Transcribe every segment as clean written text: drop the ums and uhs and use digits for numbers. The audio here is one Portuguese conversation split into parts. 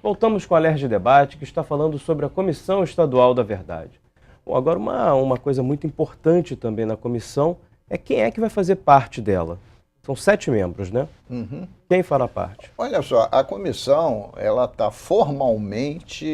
Voltamos com o Alerj Debate, que está falando sobre a Comissão Estadual da Verdade. Bom, agora uma coisa muito importante também na comissão é quem é que vai fazer parte dela. São 7 membros, né? Uhum. Quem fará parte? Olha só, a comissão, ela está formalmente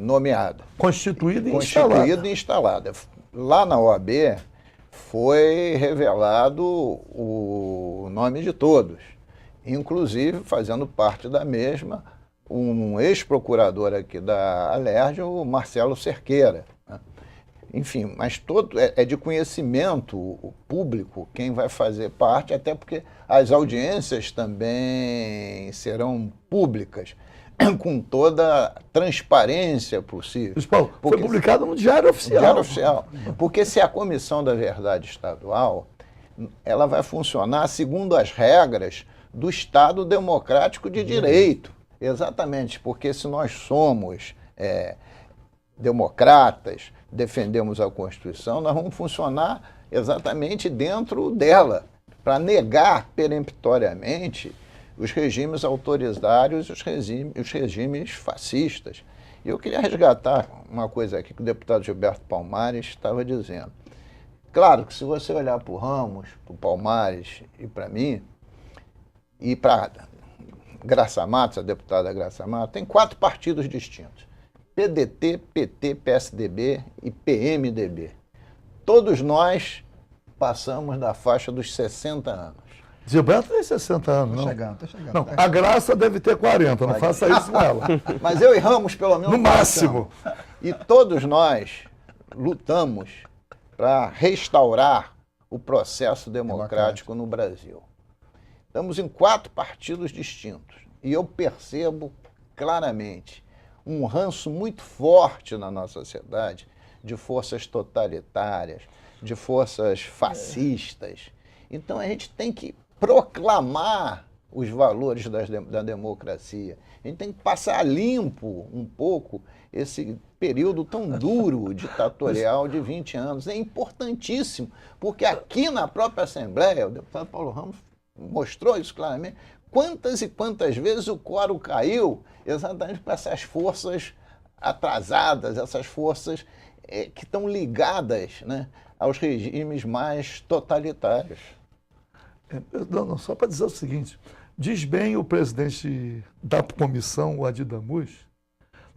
nomeada. Constituída e instalada. Lá na OAB foi revelado o nome de todos, inclusive fazendo parte da mesma um ex-procurador aqui da Alerj, o Marcelo Cerqueira. Né? Enfim, mas todo é de conhecimento público quem vai fazer parte, até porque as audiências também serão públicas, com toda a transparência possível. Paulo, foi publicado no Diário Oficial. Diário Oficial. Porque se a Comissão da Verdade Estadual, ela vai funcionar segundo as regras do Estado Democrático de Direito. Exatamente, porque se nós somos democratas, defendemos a Constituição, nós vamos funcionar exatamente dentro dela, para negar peremptoriamente os regimes autoritários e os regimes fascistas. E eu queria resgatar uma coisa aqui que o deputado Gilberto Palmares estava dizendo. Claro que se você olhar para o Ramos, para o Palmares e para mim, e para Graça Matos, a deputada Graça Matos, tem 4 partidos distintos. PDT, PT, PSDB e PMDB. Todos nós passamos da faixa dos 60 anos. Gilberto tem 60 anos, não? Tá chegando. Não, a Graça deve ter 40, não faça isso com ela. Mas eu e Ramos, pelo menos, no máximo. E todos nós lutamos para restaurar o processo democrático no Brasil. Estamos em 4 partidos distintos. E eu percebo claramente um ranço muito forte na nossa sociedade de forças totalitárias, de forças fascistas. Então a gente tem que proclamar os valores da democracia. A gente tem que passar limpo um pouco esse período tão duro, ditatorial de 20 anos. É importantíssimo, porque aqui na própria Assembleia, o deputado Paulo Ramos mostrou isso claramente, quantas e quantas vezes o quórum caiu exatamente para essas forças atrasadas, essas forças que estão ligadas, né, aos regimes mais totalitários. Não, só para dizer o seguinte, diz bem o presidente da comissão, o Adi Damus,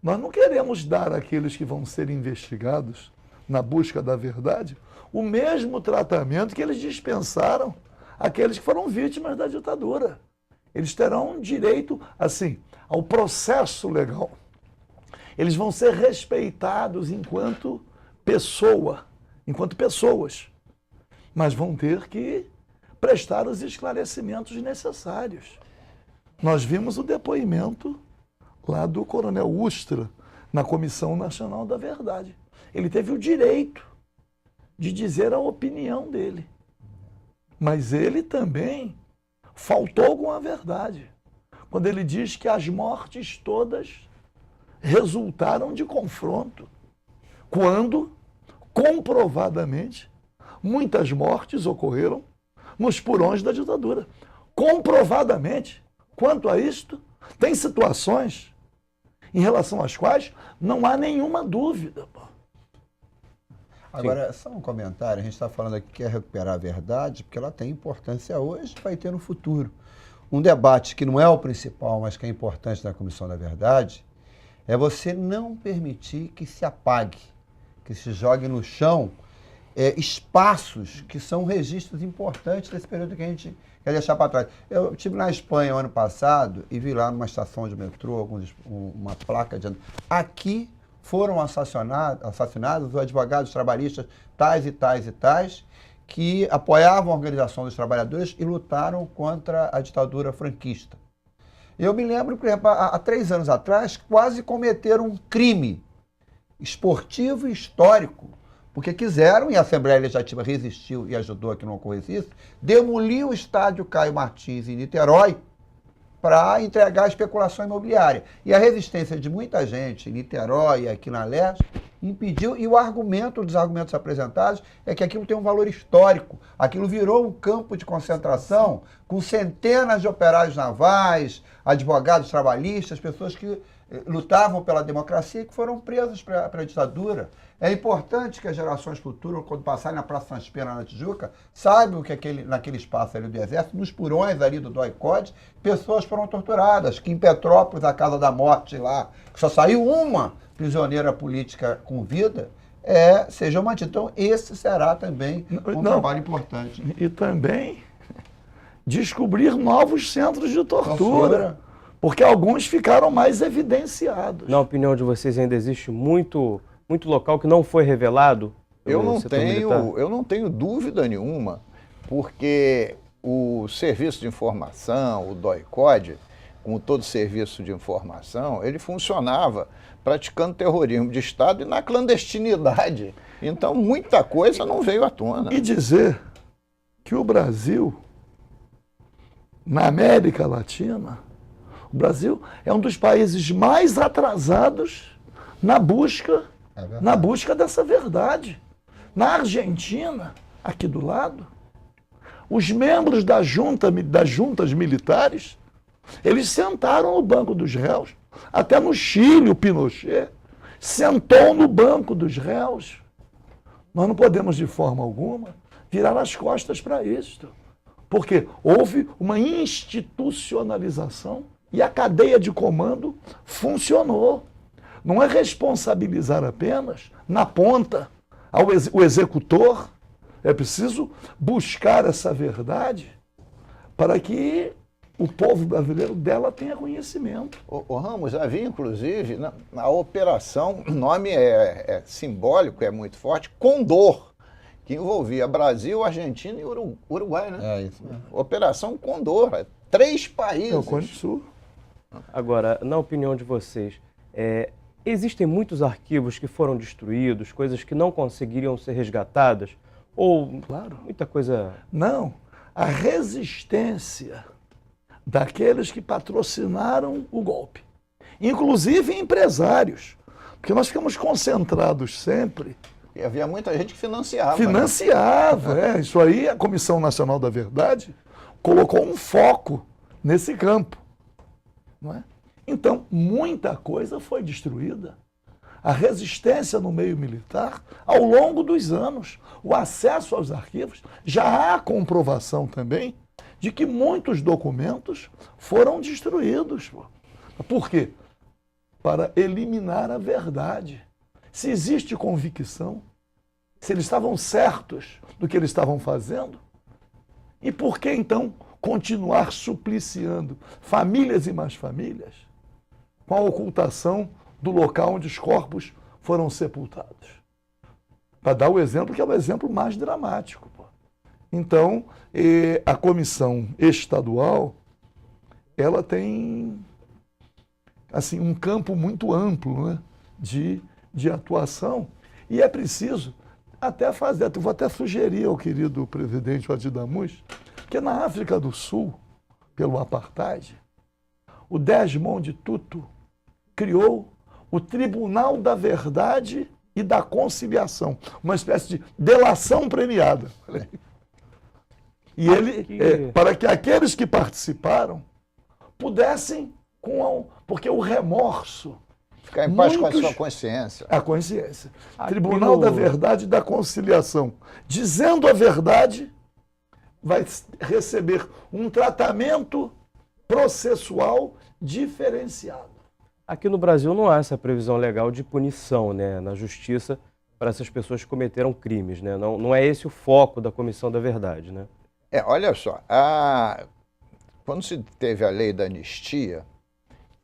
nós não queremos dar àqueles que vão ser investigados na busca da verdade o mesmo tratamento que eles dispensaram àqueles que foram vítimas da ditadura. Eles terão direito, assim, ao processo legal. Eles vão ser respeitados enquanto pessoas, mas vão ter que prestar os esclarecimentos necessários. Nós vimos o depoimento lá do Coronel Ustra, na Comissão Nacional da Verdade. Ele teve o direito de dizer a opinião dele, mas ele também faltou com a verdade, quando ele diz que as mortes todas resultaram de confronto, quando, comprovadamente, muitas mortes ocorreram nos porões da ditadura. Comprovadamente. Quanto a isto, tem situações em relação às quais não há nenhuma dúvida. Agora, só um comentário, a gente está falando aqui que quer recuperar a verdade, porque ela tem importância hoje e vai ter no futuro. Um debate que não é o principal, mas que é importante na Comissão da Verdade, é você não permitir que se apague, que se jogue no chão espaços que são registros importantes desse período que a gente quer deixar para trás. Eu estive na Espanha ano passado e vi lá numa estação de metrô uma placa dizendo: aqui foram assassinados os advogados trabalhistas tais e tais e tais que apoiavam a Organização dos Trabalhadores e lutaram contra a ditadura franquista. Eu me lembro, por exemplo, há 3 anos atrás, quase cometeram um crime esportivo e histórico, porque quiseram, e a Assembleia Legislativa resistiu e ajudou a que não ocorresse isso, demolir o estádio Caio Martins em Niterói para entregar a especulação imobiliária. E a resistência de muita gente em Niterói e aqui na Leste impediu, e o argumento dos argumentos apresentados é que aquilo tem um valor histórico. Aquilo virou um campo de concentração com centenas de operários navais, advogados trabalhistas, pessoas que lutavam pela democracia e que foram presos para a ditadura. É importante que as gerações futuras, quando passarem na Praça Santos Pena, na Tijuca, saibam que naquele espaço ali do Exército, nos porões ali do DOI-CODE, pessoas foram torturadas, que em Petrópolis, a Casa da Morte lá, que só saiu uma prisioneira política com vida, seja mantida. Então, esse será também um trabalho importante. E também descobrir novos centros de tortura. Porque alguns ficaram mais evidenciados. Na opinião de vocês, ainda existe muito local que não foi revelado? Eu não tenho dúvida nenhuma, porque o Serviço de Informação, o DOI-CODE, como todo serviço de informação, ele funcionava praticando terrorismo de Estado e na clandestinidade. Então, muita coisa não veio à tona. E dizer que o Brasil, na América Latina, o Brasil é um dos países mais atrasados na busca dessa verdade. Na Argentina, aqui do lado, os membros das juntas militares, eles sentaram no banco dos réus. Até no Chile, o Pinochet sentou no banco dos réus. Nós não podemos, de forma alguma, virar as costas para isto. Porque houve uma institucionalização e a cadeia de comando funcionou. Não é responsabilizar apenas na ponta o executor. É preciso buscar essa verdade para que o povo brasileiro dela tenha conhecimento. O Ramos, havia inclusive na operação, o nome é simbólico, é muito forte, Condor, que envolvia Brasil, Argentina e Uruguai, né? É isso mesmo. Operação Condor, 3 países. É o Cone Sul. Agora, na opinião de vocês, existem muitos arquivos que foram destruídos, coisas que não conseguiriam ser resgatadas? Ou Claro. muita coisa... Não, a resistência daqueles que patrocinaram o golpe, inclusive empresários, porque nós ficamos concentrados sempre. E havia muita gente que financiava. Financiava, isso aí a Comissão Nacional da Verdade colocou um foco nesse campo. Não é? Então, muita coisa foi destruída. A resistência no meio militar, ao longo dos anos, o acesso aos arquivos, já há comprovação também de que muitos documentos foram destruídos. Por quê? Para eliminar a verdade. Se existe convicção, se eles estavam certos do que eles estavam fazendo, e por que então continuar supliciando famílias e mais famílias com a ocultação do local onde os corpos foram sepultados? Para dar o exemplo que é o exemplo mais dramático. Então, a comissão estadual, ela tem assim, um campo muito amplo, né, de atuação, e é preciso até fazer, eu vou até sugerir ao querido presidente Wade Damus, que na África do Sul, pelo apartheid, o Desmond Tutu criou o Tribunal da Verdade e da Conciliação, uma espécie de delação premiada. E ele, para que aqueles que participaram pudessem, porque o remorso... Ficar em paz com a sua consciência. A consciência. Tribunal da Verdade e da Conciliação. Dizendo a verdade, vai receber um tratamento processual diferenciado. Aqui no Brasil não há essa previsão legal de punição, né, na justiça para essas pessoas que cometeram crimes, né? Não é esse o foco da Comissão da Verdade, né? Olha só, quando se teve a lei da anistia,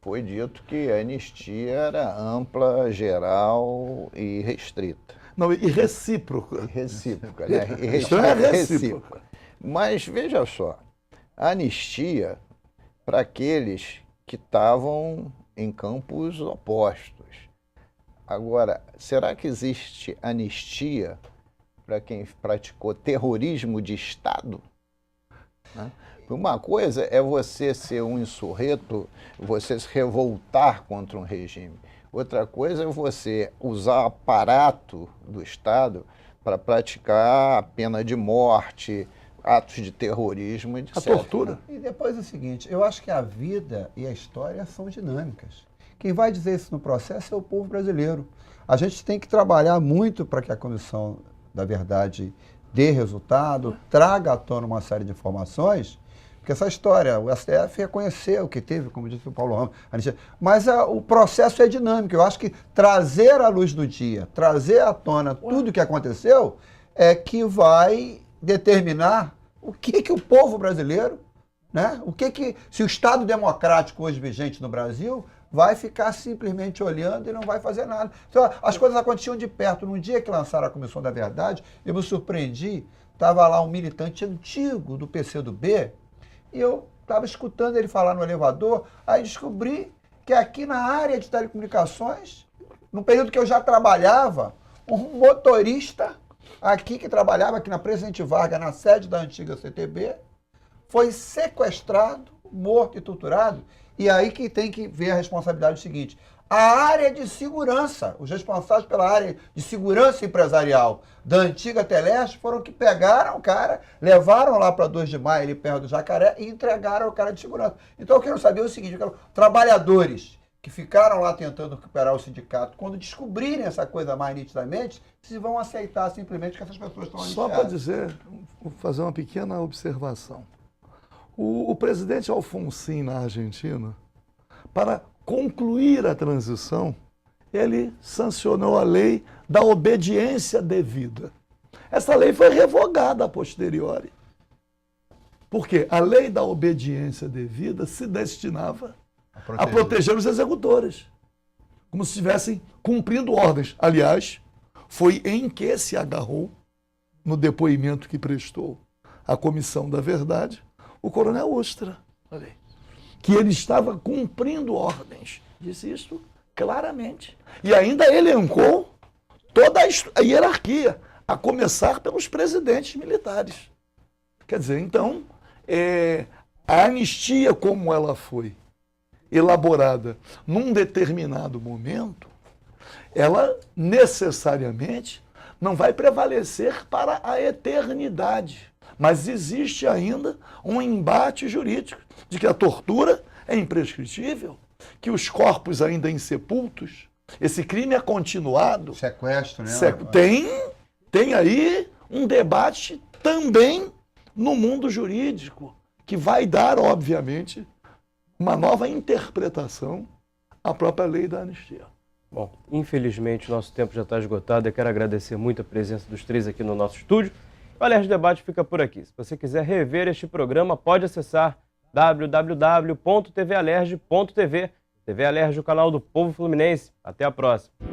foi dito que a anistia era ampla, geral e restrita. Não, e recíproca. Recíproca, né? Isso é recíproca. Mas veja só, a anistia para aqueles que estavam em campos opostos. Agora, será que existe anistia para quem praticou terrorismo de Estado? Né? Uma coisa é você ser um insurreto, você se revoltar contra um regime. Outra coisa é você usar o aparato do Estado para praticar a pena de morte, atos de terrorismo, etc. A tortura. E depois é o seguinte, eu acho que a vida e a história são dinâmicas. Quem vai dizer isso no processo é o povo brasileiro. A gente tem que trabalhar muito para que a Comissão da Verdade dê resultado, traga à tona uma série de informações, porque essa história, o STF reconheceu que teve, como disse o Paulo Ramos, mas o processo é dinâmico. Eu acho que trazer à luz do dia, trazer à tona tudo o que aconteceu, é que vai determinar o que o povo brasileiro, né? Se o Estado democrático hoje vigente no Brasil vai ficar simplesmente olhando e não vai fazer nada. Então, as coisas aconteciam de perto. No dia que lançaram a Comissão da Verdade, eu me surpreendi, estava lá um militante antigo do PCdoB, e eu estava escutando ele falar no elevador, aí descobri que aqui na área de telecomunicações, no período que eu já trabalhava, um motorista aqui que trabalhava aqui na Presidente Vargas, na sede da antiga CTB, foi sequestrado, morto e torturado. E aí que tem que ver a responsabilidade seguinte. A área de segurança, os responsáveis pela área de segurança empresarial da antiga Teleste foram que pegaram o cara, levaram lá para 2 de Maio, ali perto do Jacaré, e entregaram o cara de segurança. Então eu quero saber o seguinte, trabalhadores que ficaram lá tentando recuperar o sindicato, quando descobrirem essa coisa mais nitidamente, se vão aceitar simplesmente que essas pessoas estão Só para dizer, vou fazer uma pequena observação. O presidente Alfonsín, na Argentina, para concluir a transição, ele sancionou a lei da obediência devida. Essa lei foi revogada a posteriori. Porque a lei da obediência devida se destinava a proteger os executores, como se estivessem cumprindo ordens. Aliás, foi em que se agarrou, no depoimento que prestou à Comissão da Verdade, o coronel Ustra, que ele estava cumprindo ordens. Disse isso claramente. E ainda elencou toda a hierarquia, a começar pelos presidentes militares. Quer dizer, então, a anistia como ela foi elaborada num determinado momento, ela necessariamente não vai prevalecer para a eternidade. Mas existe ainda um embate jurídico de que a tortura é imprescritível, que os corpos ainda insepultos, esse crime é continuado. Sequestro, né? Tem aí um debate também no mundo jurídico, que vai dar, obviamente, uma nova interpretação à própria lei da anistia. Bom, infelizmente nosso tempo já está esgotado. Eu quero agradecer muito a presença dos três aqui no nosso estúdio. O Alerj Debate fica por aqui. Se você quiser rever este programa, pode acessar www.tvalerj.tv. TV Alerj, o canal do povo fluminense. Até a próxima.